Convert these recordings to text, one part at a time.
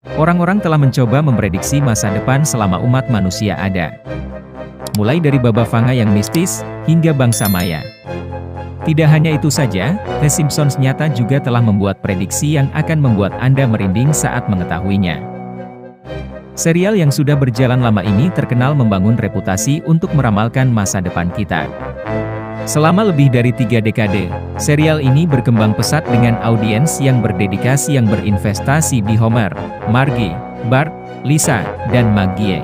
Orang-orang telah mencoba memprediksi masa depan selama umat manusia ada. Mulai dari Baba Vanga yang mistis, hingga bangsa Maya. Tidak hanya itu saja, The Simpsons nyata juga telah membuat prediksi yang akan membuat Anda merinding saat mengetahuinya. Serial yang sudah berjalan lama ini terkenal membangun reputasi untuk meramalkan masa depan kita. Selama lebih dari 3 dekade, serial ini berkembang pesat dengan audiens yang berdedikasi yang berinvestasi di Homer, Marge, Bart, Lisa, dan Maggie.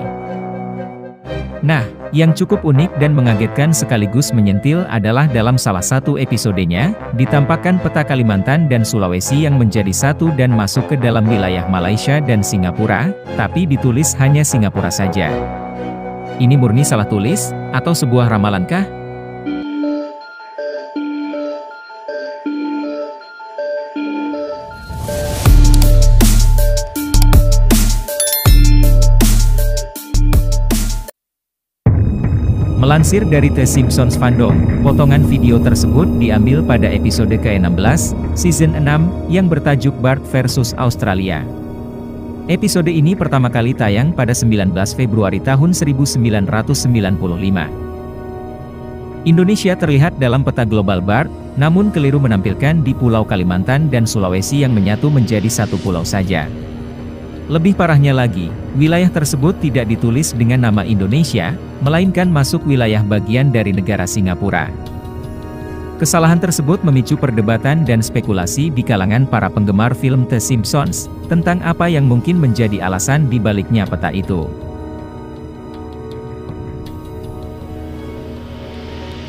Nah, yang cukup unik dan mengagetkan sekaligus menyentil adalah dalam salah satu episodenya, ditampakkan peta Kalimantan dan Sulawesi yang menjadi satu dan masuk ke dalam wilayah Malaysia dan Singapura, tapi ditulis hanya Singapura saja. Ini murni salah tulis, atau sebuah ramalankah? Melansir dari The Simpsons Fandom, potongan video tersebut diambil pada episode ke-16, season 6, yang bertajuk Bart vs Australia. Episode ini pertama kali tayang pada 19 Februari tahun 1995. Indonesia terlihat dalam peta global Bart, namun keliru menampilkan di Pulau Kalimantan dan Sulawesi yang menyatu menjadi satu pulau saja. Lebih parahnya lagi, wilayah tersebut tidak ditulis dengan nama Indonesia, melainkan masuk wilayah bagian dari negara Singapura. Kesalahan tersebut memicu perdebatan dan spekulasi di kalangan para penggemar film The Simpsons, tentang apa yang mungkin menjadi alasan di baliknya peta itu.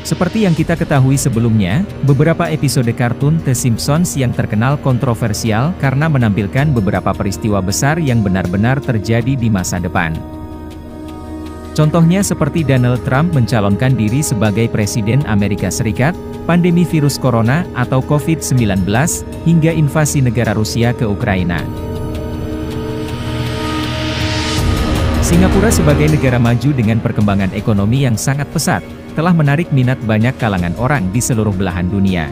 Seperti yang kita ketahui sebelumnya, beberapa episode kartun The Simpsons yang terkenal kontroversial karena menampilkan beberapa peristiwa besar yang benar-benar terjadi di masa depan. Contohnya seperti Donald Trump mencalonkan diri sebagai Presiden Amerika Serikat, pandemi virus corona atau COVID-19, hingga invasi negara Rusia ke Ukraina. Singapura sebagai negara maju dengan perkembangan ekonomi yang sangat pesat, telah menarik minat banyak kalangan orang di seluruh belahan dunia.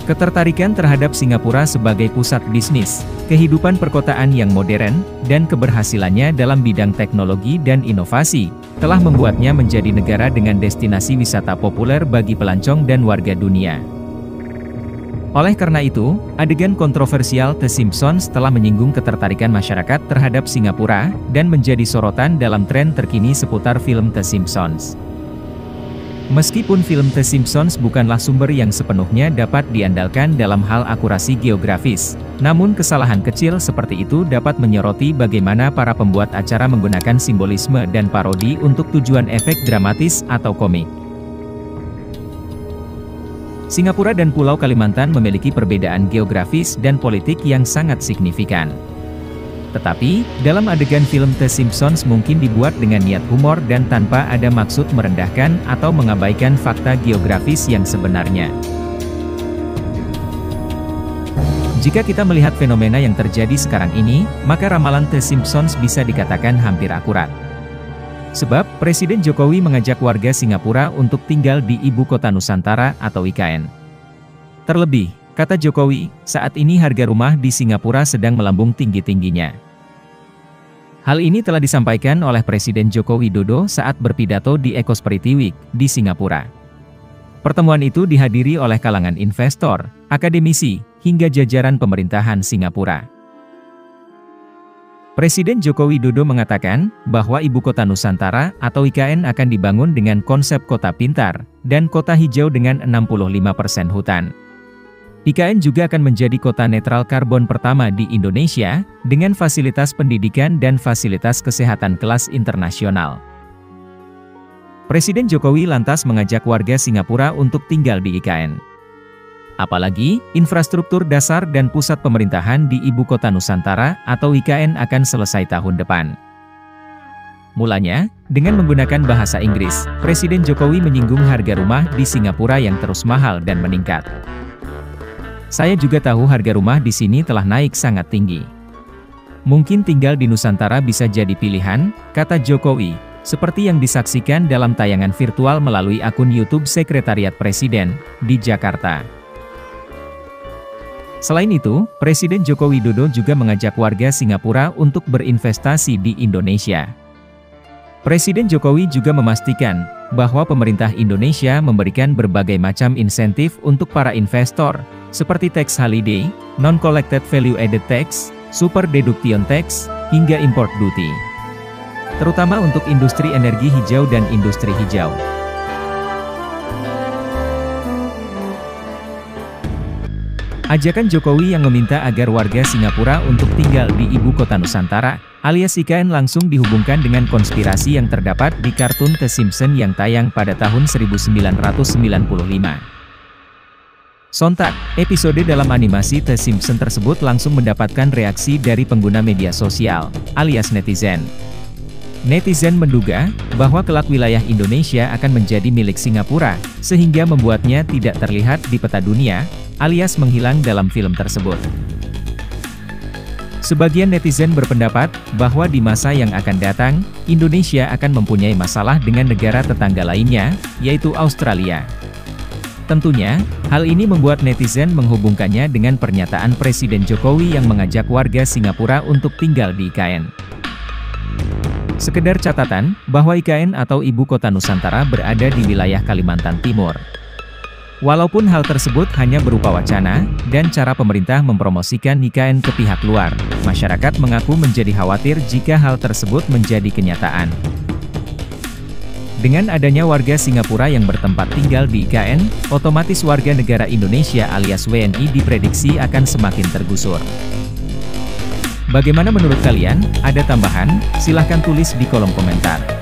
Ketertarikan terhadap Singapura sebagai pusat bisnis, kehidupan perkotaan yang modern, dan keberhasilannya dalam bidang teknologi dan inovasi, telah membuatnya menjadi negara dengan destinasi wisata populer bagi pelancong dan warga dunia. Oleh karena itu, adegan kontroversial The Simpsons telah menyinggung ketertarikan masyarakat terhadap Singapura, dan menjadi sorotan dalam tren terkini seputar film The Simpsons. Meskipun film The Simpsons bukanlah sumber yang sepenuhnya dapat diandalkan dalam hal akurasi geografis, namun kesalahan kecil seperti itu dapat menyoroti bagaimana para pembuat acara menggunakan simbolisme dan parodi untuk tujuan efek dramatis atau komik. Singapura dan Pulau Kalimantan memiliki perbedaan geografis dan politik yang sangat signifikan. Tetapi, dalam adegan film The Simpsons mungkin dibuat dengan niat humor dan tanpa ada maksud merendahkan atau mengabaikan fakta geografis yang sebenarnya. Jika kita melihat fenomena yang terjadi sekarang ini, maka ramalan The Simpsons bisa dikatakan hampir akurat. Sebab, Presiden Jokowi mengajak warga Singapura untuk tinggal di Ibu Kota Nusantara atau IKN. Terlebih, kata Jokowi, saat ini harga rumah di Singapura sedang melambung tinggi-tingginya. Hal ini telah disampaikan oleh Presiden Joko Widodo saat berpidato di Ecosperity Week di Singapura. Pertemuan itu dihadiri oleh kalangan investor, akademisi, hingga jajaran pemerintahan Singapura. Presiden Joko Widodo mengatakan bahwa Ibu Kota Nusantara atau IKN akan dibangun dengan konsep kota pintar dan kota hijau dengan 65% hutan. IKN juga akan menjadi kota netral karbon pertama di Indonesia, dengan fasilitas pendidikan dan fasilitas kesehatan kelas internasional. Presiden Jokowi lantas mengajak warga Singapura untuk tinggal di IKN. Apalagi, infrastruktur dasar dan pusat pemerintahan di Ibu Kota Nusantara atau IKN akan selesai tahun depan. Mulanya, dengan menggunakan bahasa Inggris, Presiden Jokowi menyinggung harga rumah di Singapura yang terus mahal dan meningkat. Saya juga tahu harga rumah di sini telah naik sangat tinggi. Mungkin tinggal di Nusantara bisa jadi pilihan, kata Jokowi, seperti yang disaksikan dalam tayangan virtual melalui akun YouTube Sekretariat Presiden, di Jakarta. Selain itu, Presiden Joko Widodo juga mengajak warga Singapura untuk berinvestasi di Indonesia. Presiden Jokowi juga memastikan bahwa pemerintah Indonesia memberikan berbagai macam insentif untuk para investor, seperti tax holiday, non-collected value added tax, super deduction tax, hingga import duty. Terutama untuk industri energi hijau dan industri hijau. Ajakan Jokowi yang meminta agar warga Singapura untuk tinggal di ibu kota Nusantara, alias IKN langsung dihubungkan dengan konspirasi yang terdapat di kartun The Simpsons yang tayang pada tahun 1995. Sontak, episode dalam animasi The Simpsons tersebut langsung mendapatkan reaksi dari pengguna media sosial, alias netizen. Netizen menduga bahwa kelak wilayah Indonesia akan menjadi milik Singapura, sehingga membuatnya tidak terlihat di peta dunia, alias menghilang dalam film tersebut. Sebagian netizen berpendapat bahwa di masa yang akan datang, Indonesia akan mempunyai masalah dengan negara tetangga lainnya, yaitu Australia. Tentunya, hal ini membuat netizen menghubungkannya dengan pernyataan Presiden Jokowi yang mengajak warga Singapura untuk tinggal di IKN. Sekedar catatan, bahwa IKN atau Ibu Kota Nusantara berada di wilayah Kalimantan Timur. Walaupun hal tersebut hanya berupa wacana, dan cara pemerintah mempromosikan IKN ke pihak luar, masyarakat mengaku menjadi khawatir jika hal tersebut menjadi kenyataan. Dengan adanya warga Singapura yang bertempat tinggal di IKN, otomatis warga negara Indonesia alias WNI diprediksi akan semakin tergusur. Bagaimana menurut kalian? Ada tambahan? Silahkan tulis di kolom komentar.